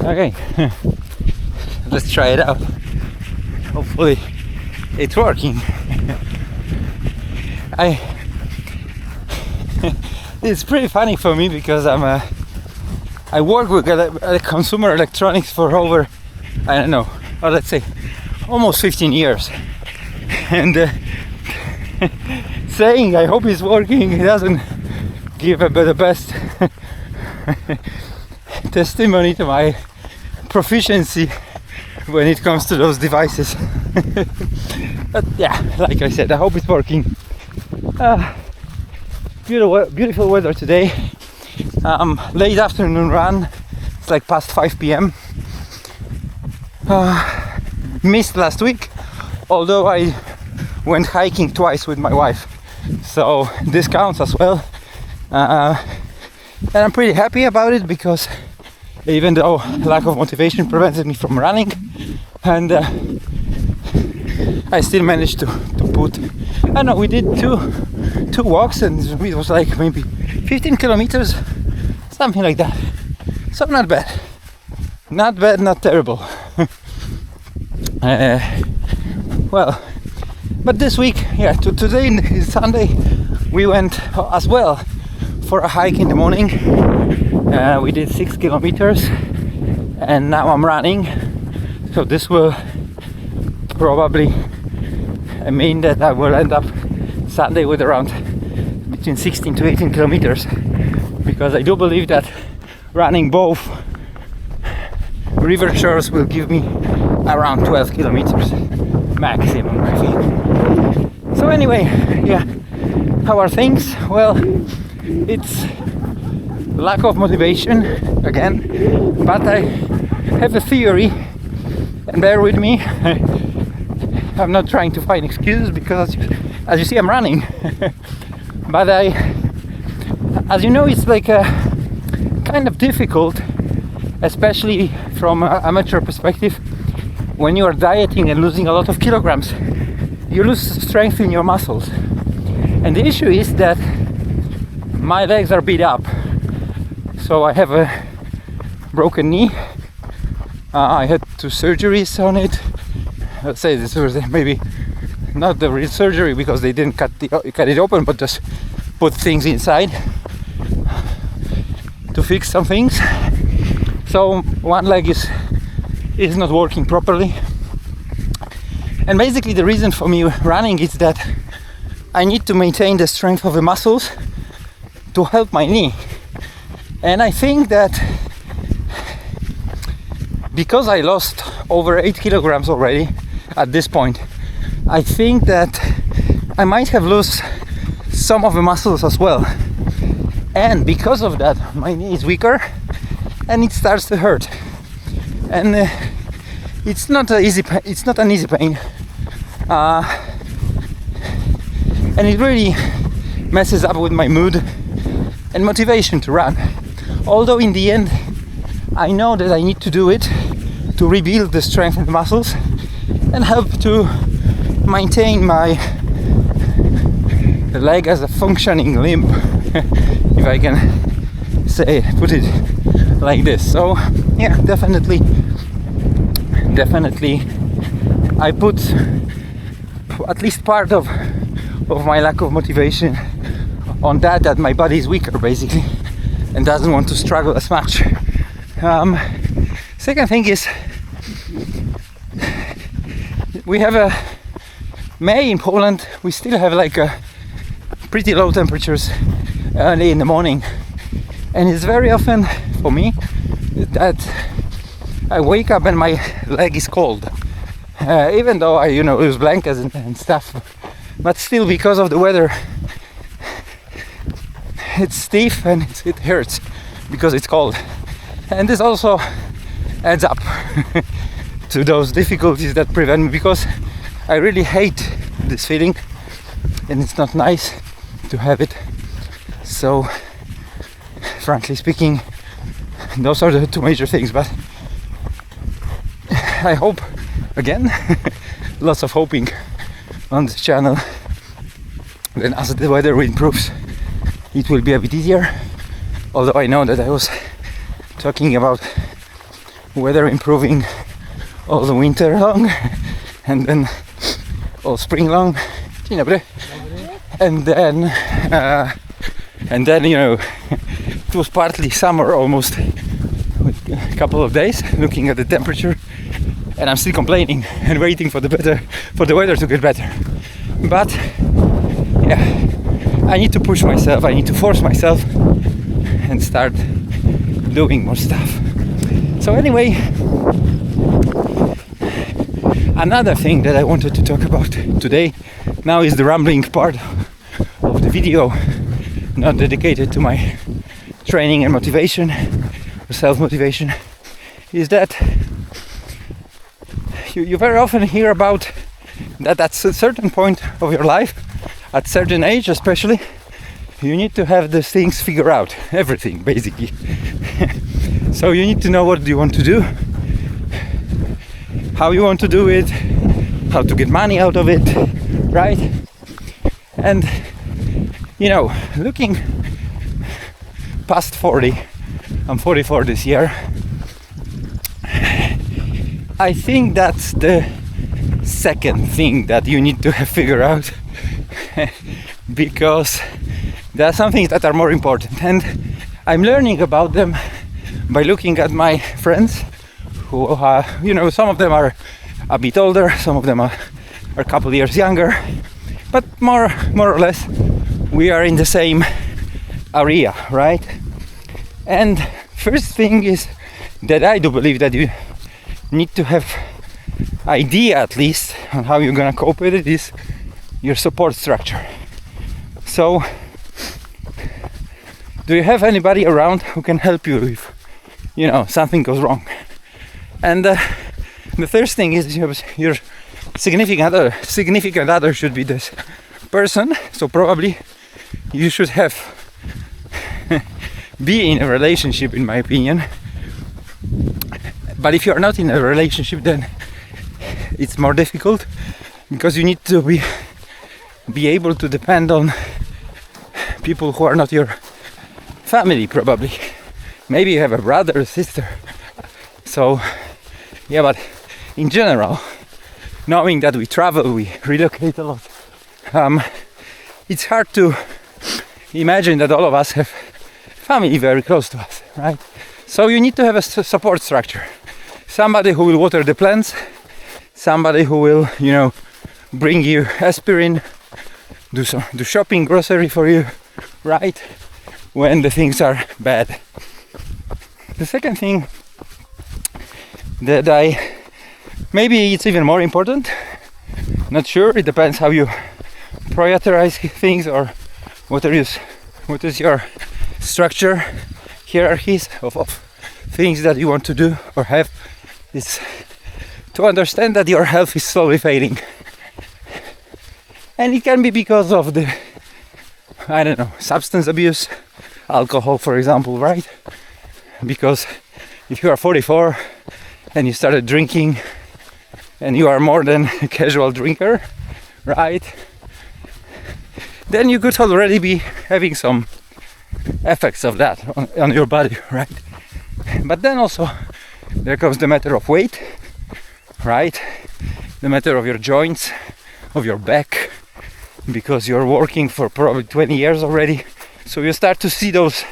Okay, let's try it out. Hopefully it's working. It's pretty funny for me because I work with consumer electronics for over, I don't know, or let's say almost 15 years, and saying I hope it's working, it doesn't give the best testimony to my proficiency when it comes to those devices. But yeah, like I said, I hope it's working. Beautiful weather today. Late afternoon run. It's like past 5 p.m. Missed last week, although I went hiking twice with my wife, so this counts as well. And I'm pretty happy about it because even though lack of motivation prevented me from running, and I still managed to put, I don't know, we did two walks and it was like maybe 15 kilometers, something like that. So not bad, not terrible. Well, but this week, yeah, today is Sunday, we went as well for a hike in the morning. We did 6 kilometers and now I'm running, so this will probably mean that I will end up Sunday with around between 16 to 18 kilometers, because I do believe that running both river shores will give me around 12 kilometers maximum, I think. So anyway, yeah, how are things? Well, it's lack of motivation again, but I have a theory, and bear with me. I'm not trying to find excuses because as you see I'm running. But as you know, it's like a kind of difficult, especially from an amateur perspective, when you are dieting and losing a lot of kilograms. You lose strength in your muscles, and the issue is that my legs are beat up. So I have a broken knee. I had 2 surgeries on it. Let's say this was maybe not the real surgery because they didn't cut it open, but just put things inside to fix some things. So one leg is not working properly, and basically the reason for me running is that I need to maintain the strength of the muscles to help my knee. And I think that because I lost over 8 kilograms already at this point, I think that I might have lost some of the muscles as well. And because of that, my knee is weaker and it starts to hurt. And it's not an easy pain. And it really messes up with my mood and motivation to run. Although in the end, I know that I need to do it to rebuild the strength in the muscles and help to maintain my leg as a functioning limb, if I can put it like this. So yeah, definitely I put at least part of my lack of motivation on that my body is weaker basically and doesn't want to struggle as much. Second thing is, we have a May in Poland. We still have like pretty low temperatures early in the morning, and it's very often for me that I wake up and my leg is cold, even though I use blankets and stuff, but still because of the weather it's stiff and it hurts because it's cold. And this also adds up to those difficulties that prevent me, because I really hate this feeling and it's not nice to have it. So frankly speaking, those are the 2 major things. But I hope, again, lots of hoping on this channel, then as the weather improves it will be a bit easier. Although I know that I was talking about weather improving all the winter long and then all spring long. Dzień dobry. And then you know, it was partly summer almost, with a couple of days looking at the temperature, and I'm still complaining and waiting for the weather to get better. But yeah, I need to push myself, I need to force myself and start doing more stuff. So anyway, another thing that I wanted to talk about today now is the rambling part of the video, not dedicated to my training and motivation or self-motivation, is that you very often hear about that at a certain point of your life, at certain age especially, you need to have these things figured out, everything basically. So you need to know what you want to do, how you want to do it, how to get money out of it, right? And you know, looking past 40, I'm 44 this year, I think that's the second thing that you need to have figured out because there are some things that are more important, and I'm learning about them by looking at my friends who are, you know, some of them are a bit older, some of them are a couple of years younger, but more or less we are in the same area, right? And first thing is that I do believe that you need to have idea at least on how you're gonna cope with it is your support structure. So do you have anybody around who can help you if, you know, something goes wrong? And the first thing is your significant other should be this person. So probably you should have be in a relationship, in my opinion. But if you're not in a relationship, then it's more difficult because you need to be able to depend on people who are not your family, probably. Maybe you have a brother or sister. So yeah, but in general, knowing that we travel, we relocate a lot, it's hard to imagine that all of us have family very close to us, right? So you need to have a support structure. Somebody who will water the plants, somebody who will, you know, bring you aspirin, do shopping, grocery for you, right? When the things are bad. The second thing that maybe it's even more important, not sure, it depends how you prioritize things or what is your structure, hierarchies of things that you want to do or have, is to understand that your health is slowly fading. And it can be because of the, I don't know, substance abuse, alcohol for example, right? Because if you are 44 and you started drinking and you are more than a casual drinker, right? Then you could already be having some effects of that on your body, right? But then also there comes the matter of weight, right? The matter of your joints, of your back, because you're working for probably 20 years already. So you start to see those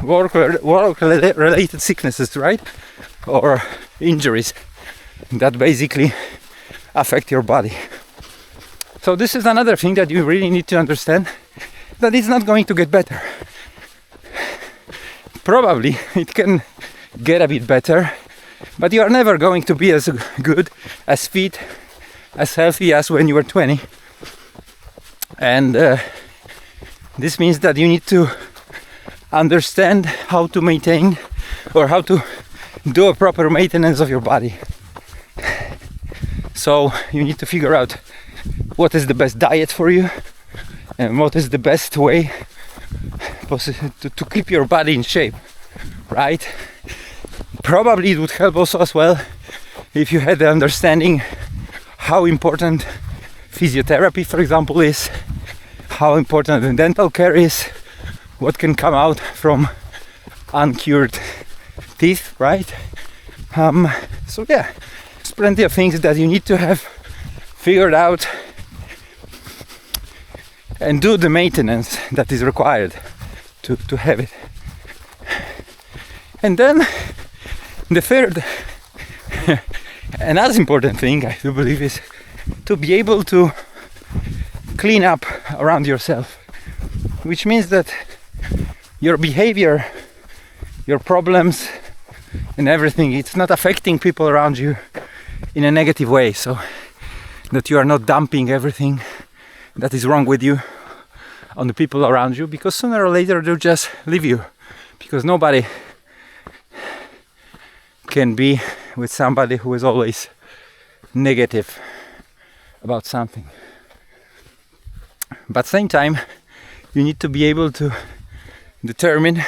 work-related sicknesses, right? Or injuries that basically affect your body. So this is another thing that you really need to understand, that it's not going to get better. Probably it can get a bit better, but you are never going to be as good, as fit, as healthy as when you were 20. And this means that you need to understand how to maintain or how to do a proper maintenance of your body. So you need to figure out what is the best diet for you and what is the best way to keep your body in shape, right? Probably it would help also as well if you had the understanding how important physiotherapy, for example, is, how important the dental care is, what can come out from uncured teeth, right? So yeah, there's plenty of things that you need to have figured out and do the maintenance that is required to have it. And then the third and as important thing, I do believe, is to be able to clean up around yourself, which means that your behavior, your problems and everything, it's not affecting people around you in a negative way, so that you are not dumping everything that is wrong with you on the people around you, because sooner or later they'll just leave you, because nobody can be with somebody who is always negative about something. But same time, you need to be able to determine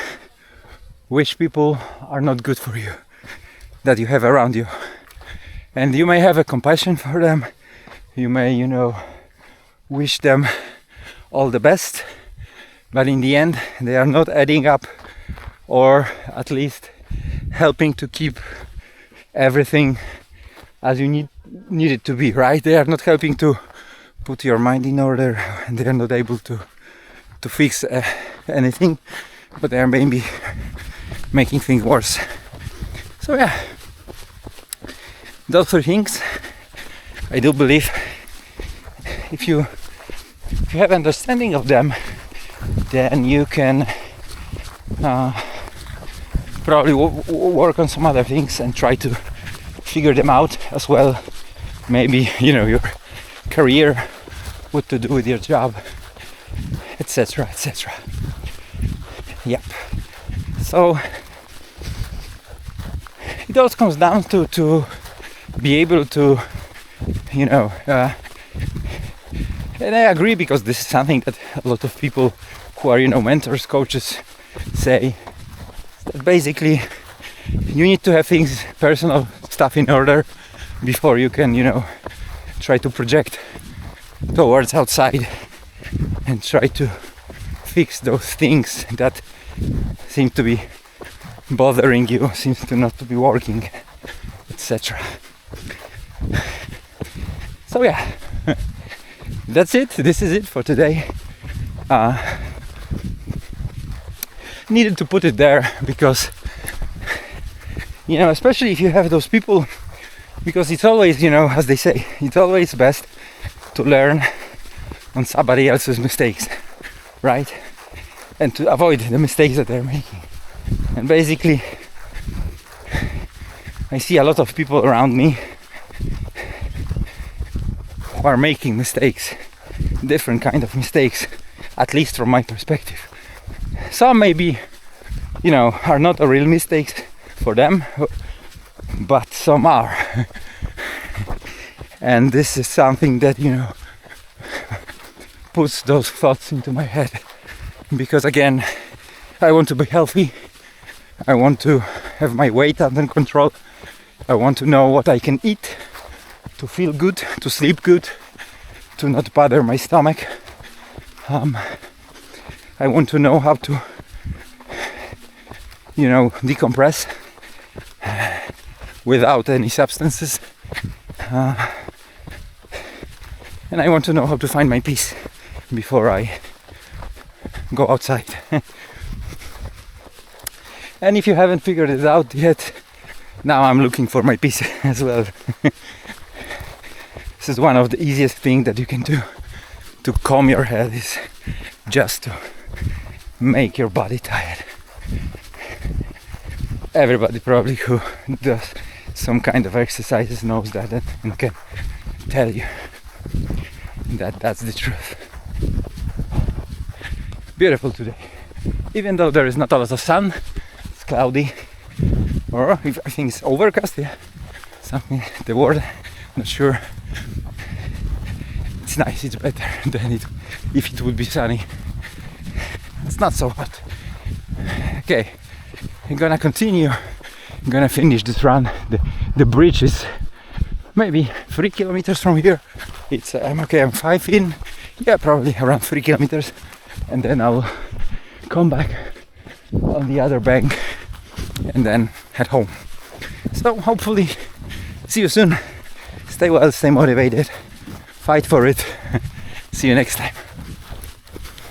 which people are not good for you, that you have around you. And you may have a compassion for them, you may, wish them all the best, but in the end they are not adding up, or at least helping to keep everything as you need it to be, right? They are not helping to put your mind in order, and they are not able to fix anything, but they are maybe making things worse. So yeah, those three things, I do believe, if you have understanding of them, then you can probably work on some other things and try to figure them out as well. Maybe your career, what to do with your job, etc. Yep. So it all comes down to be able to and I agree, because this is something that a lot of people who are mentors, coaches, say, that basically you need to have things, personal stuff, in order before you can try to project towards outside and try to fix those things that seem to be bothering you, seems to not to be working, etc. So yeah, that's it. This is it for today. Needed to put it there because especially if you have those people, because it's always, as they say, it's always best to learn on somebody else's mistakes, right? And to avoid the mistakes that they're making. And basically, I see a lot of people around me who are making mistakes, different kind of mistakes, at least from my perspective. Some maybe, are not a real mistakes for them, but some are. And this is something that, puts those thoughts into my head. Because again, I want to be healthy. I want to have my weight under control. I want to know what I can eat to feel good, to sleep good, to not bother my stomach. I want to know how to, decompress without any substances. And I want to know how to find my peace before I go outside. And if you haven't figured it out yet, now I'm looking for my peace as well. This is one of the easiest things that you can do to calm your head, is just to make your body tired. Everybody probably who does some kind of exercises knows that and can tell you that that's the truth. Beautiful today. Even though there is not a lot of sun, it's cloudy, or I think it's overcast, yeah, something, the word, not sure. It's nice, it's better than if it would be sunny. It's not so hot. Okay, I'm gonna continue. I'm gonna finish this run. The bridge is maybe 3 kilometers from here. It's I'm 5 in, yeah, probably around 3 kilometers, and then I'll come back on the other bank and then head home. So hopefully see you soon. Stay well, stay motivated, fight for it. See you next time.